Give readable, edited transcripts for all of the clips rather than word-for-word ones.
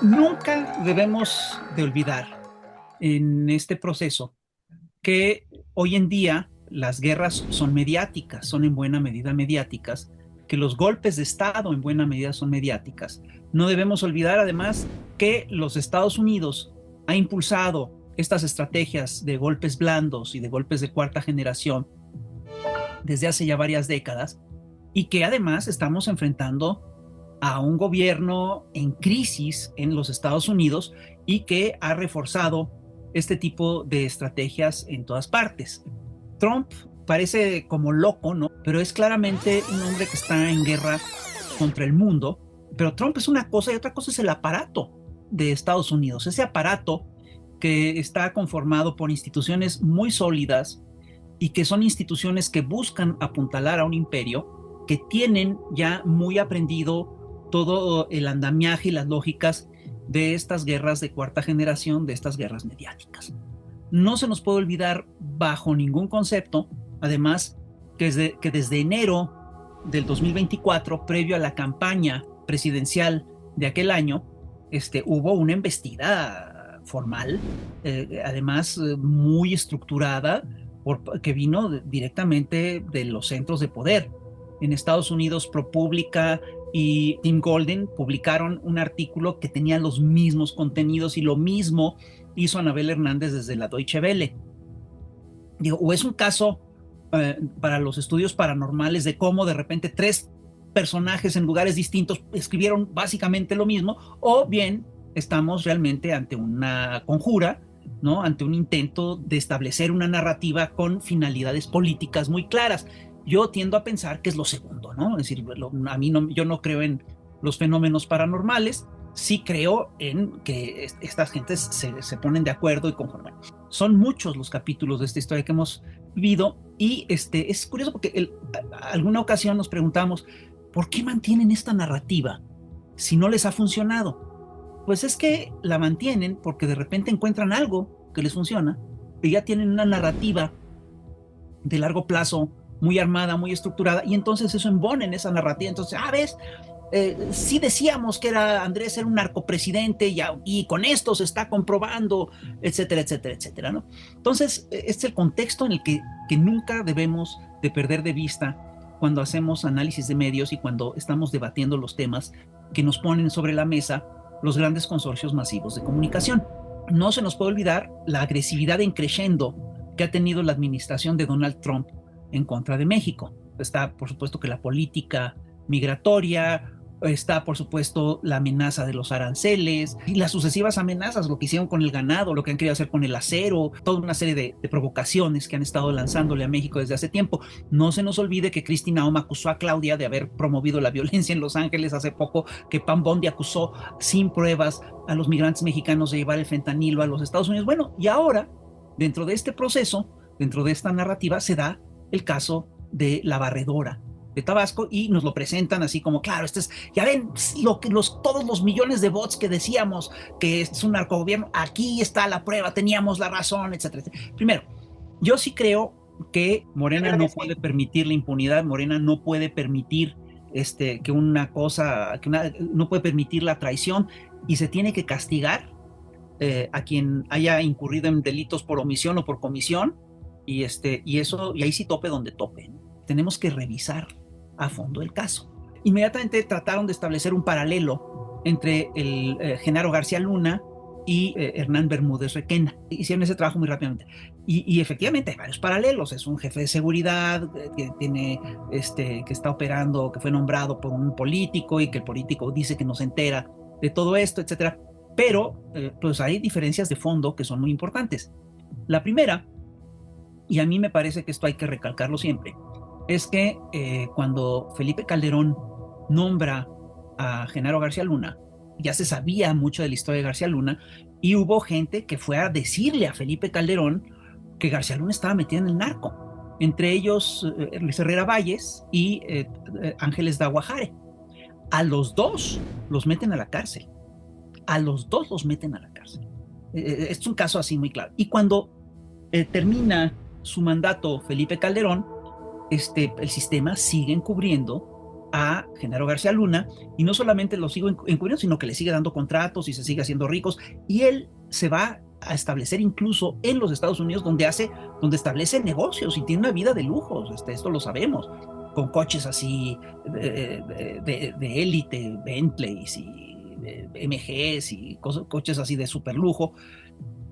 Nunca debemos de olvidar en este proceso que hoy en día las guerras son mediáticas, son en buena medida mediáticas, que los golpes de Estado en buena medida son mediáticas. No debemos olvidar además que los Estados Unidos ha impulsado estas estrategias de golpes blandos y de golpes de cuarta generación desde hace ya varias décadas y que además estamos enfrentando a un gobierno en crisis en los Estados Unidos y que ha reforzado este tipo de estrategias en todas partes. Trump parece como loco, ¿no? Pero es claramente un hombre que está en guerra contra el mundo. Pero Trump es una cosa y otra cosa es el aparato de Estados Unidos. Ese aparato que está conformado por instituciones muy sólidas y que son instituciones que buscan apuntalar a un imperio, que tienen ya muy aprendido todo el andamiaje y las lógicas de estas guerras de cuarta generación, de estas guerras mediáticas. No se nos puede olvidar bajo ningún concepto, además, que desde enero del 2024, previo a la campaña presidencial de aquel año, hubo una embestida formal, además muy estructurada, que vino directamente de los centros de poder. En Estados Unidos, ProPublica y Tim Golden publicaron un artículo que tenía los mismos contenidos y lo mismo hizo Anabel Hernández desde la Deutsche Welle. Digo, o es un caso para los estudios paranormales de cómo de repente tres personajes en lugares distintos escribieron básicamente lo mismo, o bien estamos realmente ante una conjura, ¿no? Ante un intento de establecer una narrativa con finalidades políticas muy claras. Yo tiendo a pensar que es lo segundo, ¿no? Es decir, a mí no, yo no creo en los fenómenos paranormales, sí creo en que estas gentes se ponen de acuerdo y conforman. Son muchos los capítulos de esta historia que hemos vivido y es curioso porque alguna ocasión nos preguntamos, ¿por qué mantienen esta narrativa si no les ha funcionado? Pues es que la mantienen porque de repente encuentran algo que les funciona y ya tienen una narrativa de largo plazo muy armada, muy estructurada, y entonces eso embona en esa narrativa. Entonces, ¿ves? Sí decíamos que Andrés era un narcopresidente y con esto se está comprobando, etcétera, etcétera, etcétera, ¿no? Entonces, este es el contexto en el que nunca debemos de perder de vista cuando hacemos análisis de medios y cuando estamos debatiendo los temas que nos ponen sobre la mesa los grandes consorcios masivos de comunicación. No se nos puede olvidar la agresividad en crescendo que ha tenido la administración de Donald Trump en contra de México. Está, por supuesto, que la política migratoria, está, por supuesto, la amenaza de los aranceles y las sucesivas amenazas, lo que hicieron con el ganado, lo que han querido hacer con el acero, toda una serie de provocaciones que han estado lanzándole a México desde hace tiempo. No se nos olvide que Kristi Naum acusó a Claudia de haber promovido la violencia en Los Ángeles hace poco, que Pam Bondi acusó sin pruebas a los migrantes mexicanos de llevar el fentanilo a los Estados Unidos. Bueno, y ahora, dentro de este proceso, dentro de esta narrativa, se da el caso de la barredora de Tabasco y nos lo presentan así como, claro, ya ven, todos los millones de bots que decíamos que es un narcogobierno, aquí está la prueba, teníamos la razón, etcétera, etcétera. Primero, yo sí creo que Morena no puede permitir la impunidad, Morena no puede permitir no puede permitir la traición y se tiene que castigar a quien haya incurrido en delitos por omisión o por comisión y ahí sí tope donde tope. Tenemos que revisar a fondo el caso. Inmediatamente trataron de establecer un paralelo entre el Genaro García Luna y Hernán Bermúdez Requena. Hicieron ese trabajo muy rápidamente. Y efectivamente hay varios paralelos. Es un jefe de seguridad que tiene, que está operando, que fue nombrado por un político y que el político dice que no se entera de todo esto, etcétera. Pero pues hay diferencias de fondo que son muy importantes. La primera, y a mí me parece que esto hay que recalcarlo siempre, es que cuando Felipe Calderón nombra a Genaro García Luna, ya se sabía mucho de la historia de García Luna y hubo gente que fue a decirle a Felipe Calderón que García Luna estaba metido en el narco, entre ellos Luis Herrera Valles y Ángeles de Aguajare. A los dos los meten a la cárcel. A los dos los meten a la cárcel. Es un caso así muy claro. Y cuando termina su mandato Felipe Calderón, el sistema sigue encubriendo a Genaro García Luna, y no solamente lo sigue encubriendo, sino que le sigue dando contratos y se sigue haciendo ricos, y él se va a establecer incluso en los Estados Unidos, donde establece negocios y tiene una vida de lujos. Esto lo sabemos, con coches así de élite, Bentleys y MGs y coches así de super lujo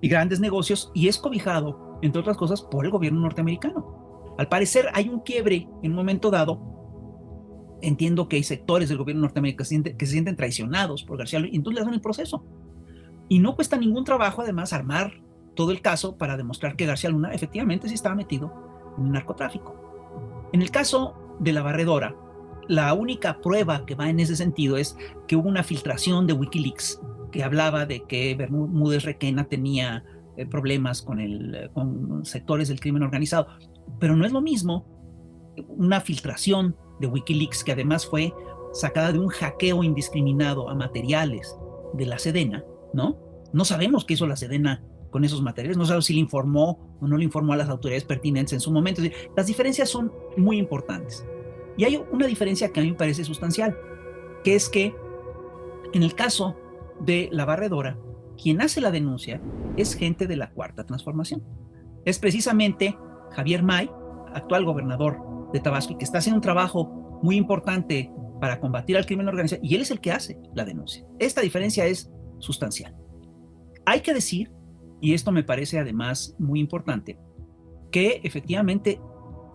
y grandes negocios, y es cobijado, entre otras cosas, por el gobierno norteamericano. Al parecer hay un quiebre en un momento dado. Entiendo que hay sectores del gobierno norteamericano que se sienten traicionados por García Luna, y entonces le hacen el proceso. Y no cuesta ningún trabajo, además, armar todo el caso para demostrar que García Luna efectivamente sí estaba metido en el narcotráfico. En el caso de la barredora, la única prueba que va en ese sentido es que hubo una filtración de Wikileaks que hablaba de que Bermúdez Requena tenía problemas con sectores del crimen organizado. Pero no es lo mismo una filtración de Wikileaks, que además fue sacada de un hackeo indiscriminado a materiales de la Sedena, ¿no? No sabemos qué hizo la Sedena con esos materiales, no sabemos si le informó o no le informó a las autoridades pertinentes en su momento. Es decir, las diferencias son muy importantes. Y hay una diferencia que a mí me parece sustancial, que es que en el caso de la barredora, quien hace la denuncia es gente de la Cuarta Transformación. Es precisamente Javier May, actual gobernador de Tabasco, que está haciendo un trabajo muy importante para combatir al crimen organizado, y él es el que hace la denuncia. Esta diferencia es sustancial. Hay que decir, y esto me parece además muy importante, que efectivamente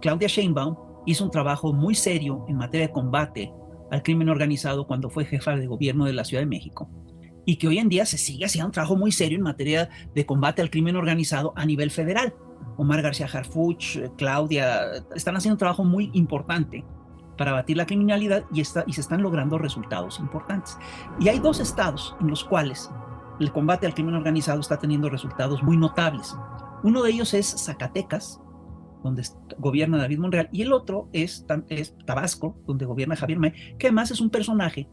Claudia Sheinbaum hizo un trabajo muy serio en materia de combate al crimen organizado cuando fue jefa de gobierno de la Ciudad de México, y que hoy en día se sigue haciendo un trabajo muy serio en materia de combate al crimen organizado a nivel federal. Omar García Harfuch, Claudia, están haciendo un trabajo muy importante para abatir la criminalidad, y se están logrando resultados importantes. Y hay dos estados en los cuales el combate al crimen organizado está teniendo resultados muy notables. Uno de ellos es Zacatecas, donde gobierna David Monreal, y el otro es Tabasco, donde gobierna Javier May, que además es un personaje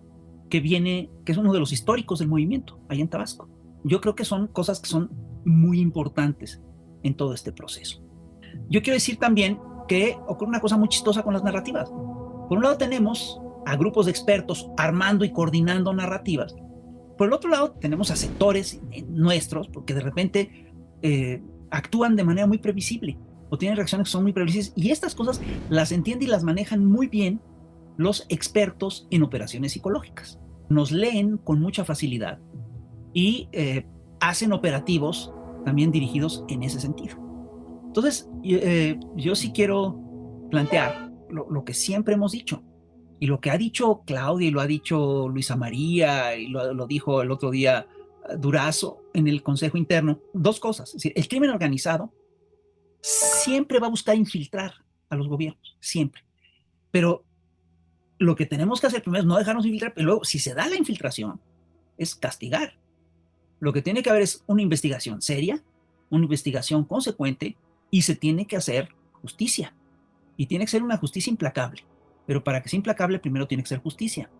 que es uno de los históricos del movimiento allá en Tabasco. Yo creo que son cosas que son muy importantes en todo este proceso. Yo quiero decir también que ocurre una cosa muy chistosa con las narrativas. Por un lado tenemos a grupos de expertos armando y coordinando narrativas. Por el otro lado tenemos a sectores nuestros, porque de repente actúan de manera muy previsible o tienen reacciones que son muy previsibles, y estas cosas las entienden y las manejan muy bien los expertos en operaciones psicológicas. Nos leen con mucha facilidad y hacen operativos también dirigidos en ese sentido. Entonces, yo sí quiero plantear lo que siempre hemos dicho, y lo que ha dicho Claudia, y lo ha dicho Luisa María, y lo dijo el otro día Durazo en el Consejo Interno. Dos cosas: es decir, el crimen organizado siempre va a buscar infiltrar a los gobiernos, siempre. Pero lo que tenemos que hacer primero es no dejarnos infiltrar, pero luego, si se da la infiltración, es castigar. Lo que tiene que haber es una investigación seria, una investigación consecuente, y se tiene que hacer justicia. Y tiene que ser una justicia implacable. Pero para que sea implacable, primero tiene que ser justicia.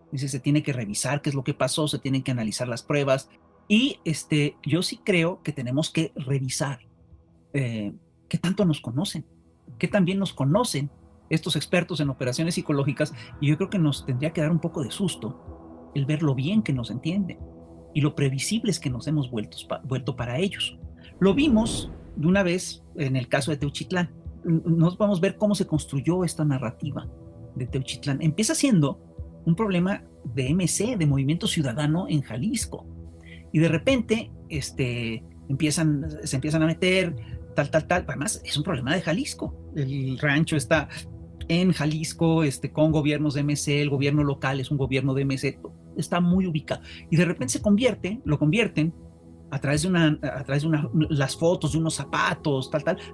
Es decir, se tiene que revisar qué es lo que pasó, se tienen que analizar las pruebas. Y yo sí creo que tenemos que revisar qué tanto nos conocen, qué también nos conocen estos expertos en operaciones psicológicas, y yo creo que nos tendría que dar un poco de susto el ver lo bien que nos entienden y lo previsibles que nos hemos vuelto para ellos. Lo vimos de una vez en el caso de Teuchitlán. Nos vamos a ver cómo se construyó esta narrativa de Teuchitlán. Empieza siendo un problema de MC, de Movimiento Ciudadano en Jalisco, y de repente se empiezan a meter tal. Además, es un problema de Jalisco. El rancho está en Jalisco, con gobiernos de MC, el gobierno local es un gobierno de MC, está muy ubicado. Y de repente lo convierten a través de las fotos de unos zapatos,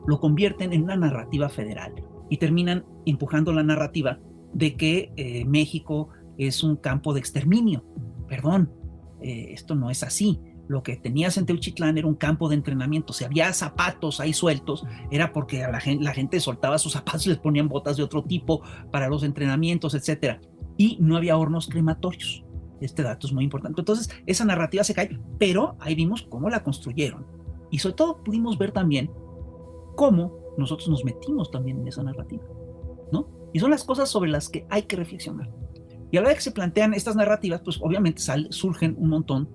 lo convierten en una narrativa federal, y terminan empujando la narrativa de que México es un campo de exterminio. Perdón, esto no es así. Lo que tenías en Teuchitlán era un campo de entrenamiento. Si había zapatos ahí sueltos, era porque la gente soltaba sus zapatos y les ponían botas de otro tipo para los entrenamientos, etcétera. Y no había hornos crematorios. Este dato es muy importante. Entonces, esa narrativa se cae, pero ahí vimos cómo la construyeron. Y sobre todo pudimos ver también cómo nosotros nos metimos también en esa narrativa, ¿no? Y son las cosas sobre las que hay que reflexionar. Y a la vez que se plantean estas narrativas, pues obviamente surgen un montón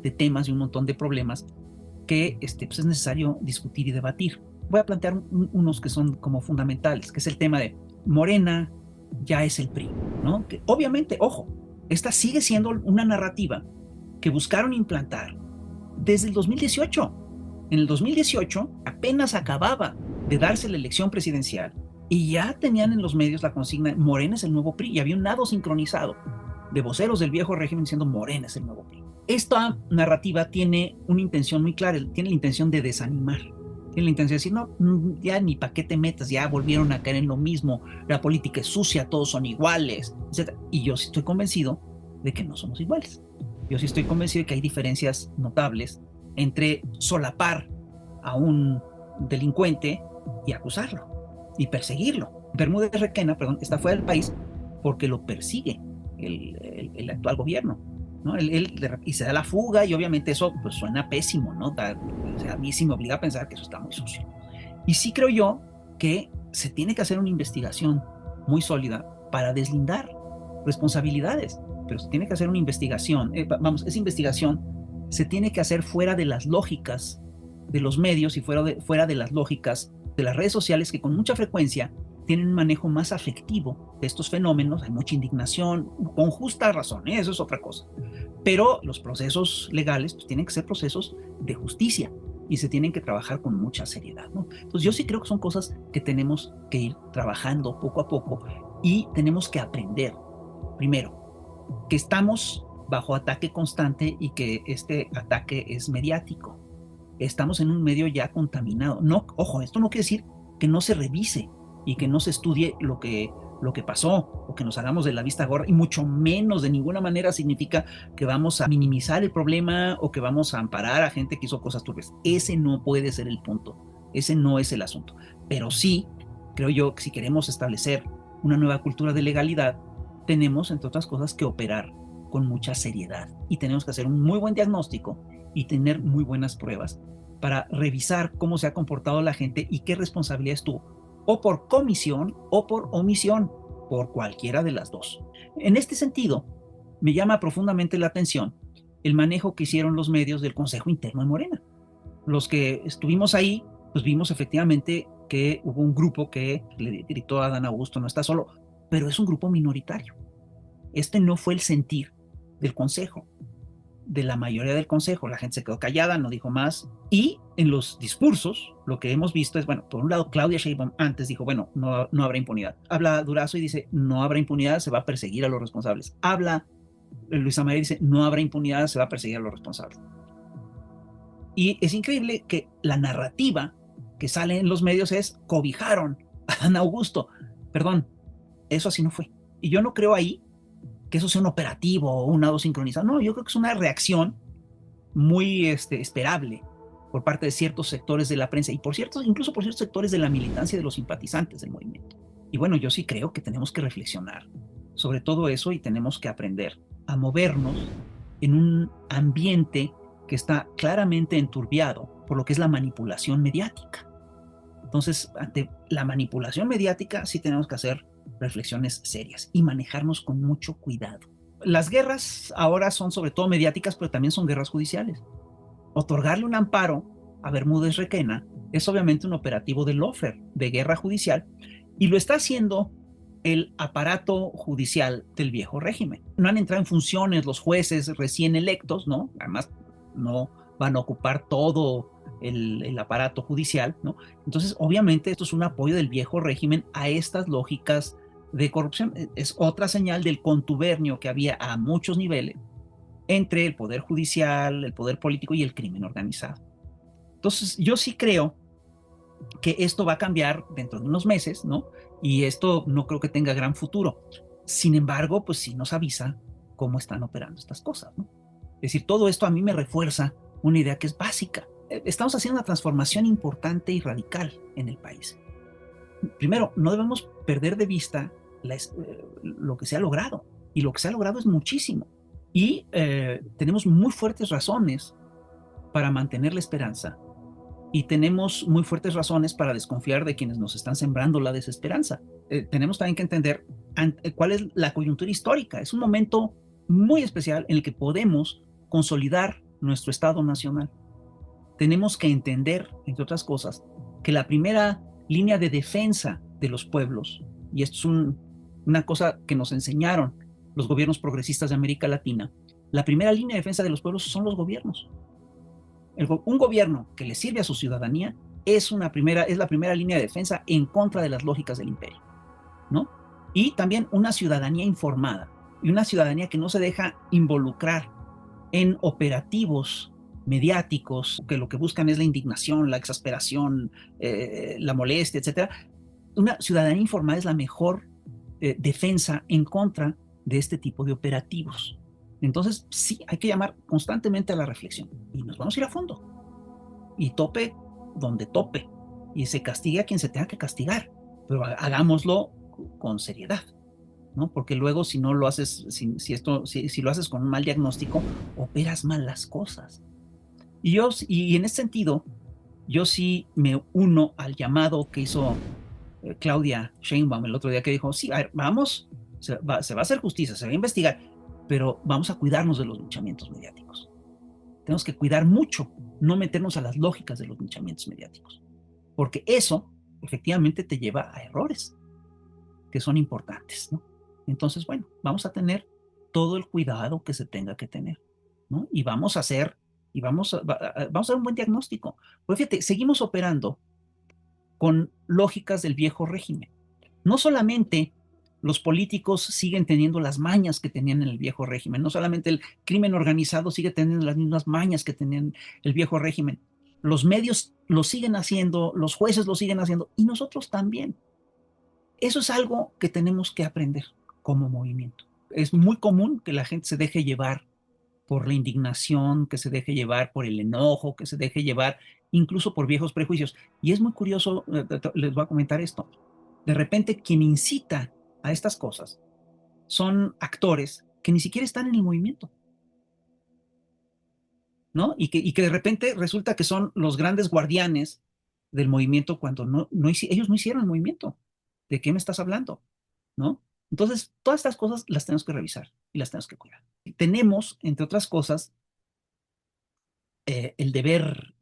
de temas y un montón de problemas que pues es necesario discutir y debatir. Voy a plantear unos que son como fundamentales, que es el tema de Morena ya es el PRI, ¿no? Que obviamente, ojo, esta sigue siendo una narrativa que buscaron implantar desde el 2018. En el 2018 apenas acababa de darse la elección presidencial y ya tenían en los medios la consigna Morena es el nuevo PRI, y había un nado sincronizado de voceros del viejo régimen diciendo Morena es el nuevo PRI. Esta narrativa tiene una intención muy clara, tiene la intención de desanimar, tiene la intención de decir, no, ya ni para qué te metas, ya volvieron a caer en lo mismo, la política es sucia, todos son iguales, etc. Y yo sí estoy convencido de que no somos iguales. Yo sí estoy convencido de que hay diferencias notables entre solapar a un delincuente y acusarlo y perseguirlo. Bermúdez Requena, perdón, está fuera del país porque lo persigue el actual gobierno, ¿no? Y se da la fuga, y obviamente eso pues suena pésimo, ¿no? O sea, a mí sí me obliga a pensar que eso está muy sucio. Y sí creo yo que se tiene que hacer una investigación muy sólida para deslindar responsabilidades, pero se tiene que hacer una investigación, esa investigación se tiene que hacer fuera de las lógicas de los medios y fuera de las lógicas de las redes sociales, que con mucha frecuencia tienen un manejo más afectivo de estos fenómenos. Hay mucha indignación, con justa razón, eso es otra cosa. Pero los procesos legales pues, tienen que ser procesos de justicia y se tienen que trabajar con mucha seriedad, ¿no? Entonces yo sí creo que son cosas que tenemos que ir trabajando poco a poco y tenemos que aprender, primero, que estamos bajo ataque constante y que este ataque es mediático. Estamos en un medio ya contaminado. No, ojo, esto no quiere decir que no se revise y que no se estudie lo que pasó, o que nos hagamos de la vista gorda, y mucho menos, de ninguna manera significa que vamos a minimizar el problema o que vamos a amparar a gente que hizo cosas turbias. Ese no puede ser el punto, ese no es el asunto. Pero sí, creo yo que si queremos establecer una nueva cultura de legalidad, tenemos, entre otras cosas, que operar con mucha seriedad y tenemos que hacer un muy buen diagnóstico y tener muy buenas pruebas para revisar cómo se ha comportado la gente y qué responsabilidades tuvo, o por comisión o por omisión, por cualquiera de las dos. En este sentido, me llama profundamente la atención el manejo que hicieron los medios del Consejo Interno de Morena. Los que estuvimos ahí, pues vimos efectivamente que hubo un grupo que le gritó a Adán Augusto, no está solo, pero es un grupo minoritario. Este no fue el sentir del Consejo, de la mayoría del Consejo. La gente se quedó callada, no dijo más. Y en los discursos, lo que hemos visto es, bueno, por un lado, Claudia Sheinbaum antes dijo, bueno, no habrá impunidad. Habla Durazo y dice, no habrá impunidad, se va a perseguir a los responsables. Habla Luisa María y dice, no habrá impunidad, se va a perseguir a los responsables. Y es increíble que la narrativa que sale en los medios es, cobijaron a Adán Augusto. Perdón, eso así no fue. Y yo no creo ahí que eso sea un operativo o un nado sincronizado. No, yo creo que es una reacción muy esperable por parte de ciertos sectores de la prensa y incluso por ciertos sectores de la militancia y de los simpatizantes del movimiento. Y bueno, yo sí creo que tenemos que reflexionar sobre todo eso y tenemos que aprender a movernos en un ambiente que está claramente enturbiado por lo que es la manipulación mediática. Entonces, ante la manipulación mediática sí tenemos que hacer reflexiones serias y manejarnos con mucho cuidado. Las guerras ahora son sobre todo mediáticas, pero también son guerras judiciales. Otorgarle un amparo a Bermúdez Requena es obviamente un operativo de lawfare, de guerra judicial, y lo está haciendo el aparato judicial del viejo régimen. No han entrado en funciones los jueces recién electos, ¿no? Además, no van a ocupar todo el aparato judicial, ¿no? Entonces, obviamente, esto es un apoyo del viejo régimen a estas lógicas de corrupción. Es otra señal del contubernio que había a muchos niveles entre el poder judicial, el poder político y el crimen organizado. Entonces, yo sí creo que esto va a cambiar dentro de unos meses, ¿no? Y esto no creo que tenga gran futuro. Sin embargo, pues sí nos avisa cómo están operando estas cosas, ¿no? Es decir, todo esto a mí me refuerza una idea que es básica. Estamos haciendo una transformación importante y radical en el país. Primero, no debemos perder de vista lo que se ha logrado. Y lo que se ha logrado es muchísimo. Y tenemos muy fuertes razones para mantener la esperanza y tenemos muy fuertes razones para desconfiar de quienes nos están sembrando la desesperanza. Tenemos también que entender cuál es la coyuntura histórica. Es un momento muy especial en el que podemos consolidar nuestro Estado nacional. Tenemos que entender, entre otras cosas, que la primera línea de defensa de los pueblos, y esto es una cosa que nos enseñaron los gobiernos progresistas de América Latina, la primera línea de defensa de los pueblos son los gobiernos. Un gobierno que le sirve a su ciudadanía es la primera línea de defensa en contra de las lógicas del imperio, ¿no? Y también una ciudadanía informada y una ciudadanía que no se deja involucrar en operativos mediáticos que lo que buscan es la indignación, la exasperación, la molestia, etcétera. Una ciudadanía informada es la mejor defensa en contra de este tipo de operativos. Entonces, sí, hay que llamar constantemente a la reflexión y nos vamos a ir a fondo y tope donde tope y se castigue a quien se tenga que castigar, pero hagámoslo con seriedad, ¿no? Porque luego si no lo haces, si lo haces con un mal diagnóstico, operas mal las cosas. Y en ese sentido, yo sí me uno al llamado que hizo Claudia Sheinbaum el otro día, que dijo, sí, a ver, vamos, se va a hacer justicia, se va a investigar, pero vamos a cuidarnos de los linchamientos mediáticos. Tenemos que cuidar mucho, no meternos a las lógicas de los linchamientos mediáticos, porque eso efectivamente te lleva a errores que son importantes, ¿no? Entonces, bueno, vamos a tener todo el cuidado que se tenga que tener, ¿no? Y vamos a hacer, vamos a hacer un buen diagnóstico. Pues fíjate, seguimos operando con lógicas del viejo régimen. No solamente los políticos siguen teniendo las mañas que tenían en el viejo régimen, no solamente el crimen organizado sigue teniendo las mismas mañas que tenían el viejo régimen, los medios lo siguen haciendo, los jueces lo siguen haciendo y nosotros también. Eso es algo que tenemos que aprender como movimiento. Es muy común que la gente se deje llevar por la indignación, que se deje llevar por el enojo, que se deje llevar incluso por viejos prejuicios. Y es muy curioso, les voy a comentar esto. De repente, quien incita a estas cosas son actores que ni siquiera están en el movimiento, ¿no? Y que de repente resulta que son los grandes guardianes del movimiento cuando ellos no hicieron el movimiento. ¿De qué me estás hablando? ¿No? Entonces, todas estas cosas las tenemos que revisar y las tenemos que cuidar. Tenemos, entre otras cosas, el deber,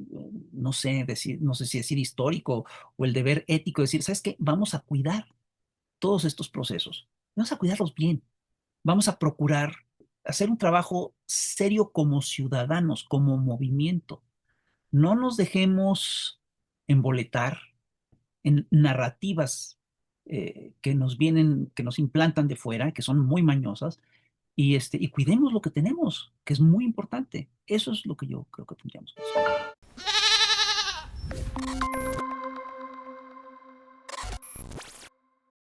no sé, no sé si decir histórico o el deber ético, decir, ¿sabes qué? Vamos a cuidar todos estos procesos, vamos a cuidarlos bien, vamos a procurar hacer un trabajo serio como ciudadanos, como movimiento. No nos dejemos emboletar en narrativas que nos implantan de fuera, que son muy mañosas, y cuidemos lo que tenemos, que es muy importante. Eso es lo que yo creo que tendríamos que hacer.